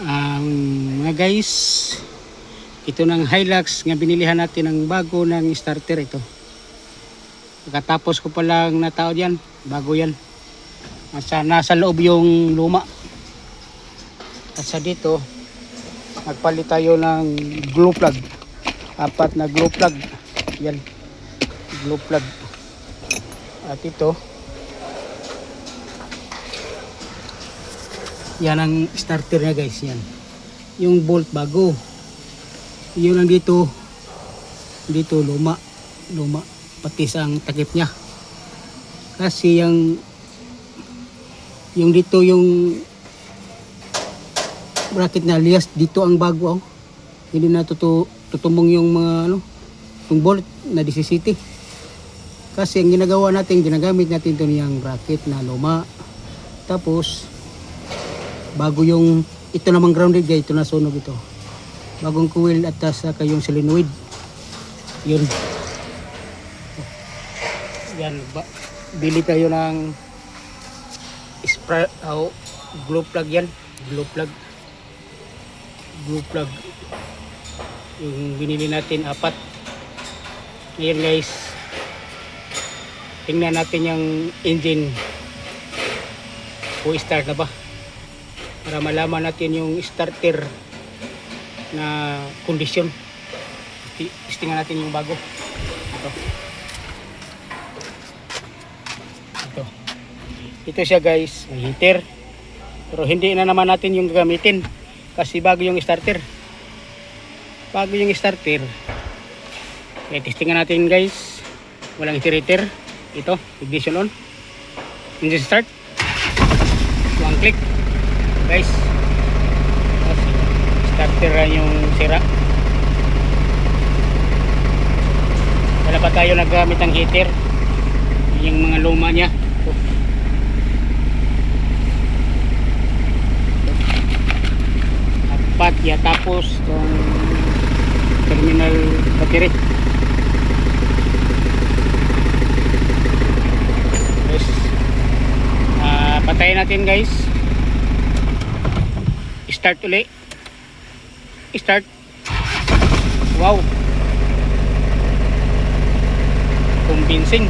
Mga guys, ito ng Hilux nga binilihan natin ng bago ng starter ito. Pagkatapos ko palang natao diyan, bago yan. Nasa loob yung luma. At sa dito, nagpalit tayo ng glue plug. 4 na glue plug. Yan, glue plug. At ito, yan ang starter niya guys, yan. Yung bolt bago. Yun lang dito luma pati sa takip niya. Kasi yung dito yung bracket na lias dito ang bago oh. Hindi na tutumong yung mga yung bolt na DCCT. Kasi ang ginagamit natin ito niyang bracket na luma. Tapos bago yung ito namang grounded guys, ito na sunog ito. Bagong coil at saka yung solenoid. Yun. Yan, bili tayo ng glue plug yan. Glue plug. Yung binili natin 4. Ngayon guys, tingnan natin yung engine. O start na ba? Para malaman natin yung starter na kondisyon. Testingan natin yung bago. Ito siya guys, may heater. Pero hindi na naman natin yung gagamitin kasi bago yung starter. Okay, testingan natin guys. Walang heater. Ito, ignition on. Engine start. One click. Guys, starter yung sira. Wala pa tayo naggamit ng heater. Yung mga luma niya. Apat ya, tapos yung terminal battery. Guys, patayin natin guys. Start ulit. Start. Wow. Convincing.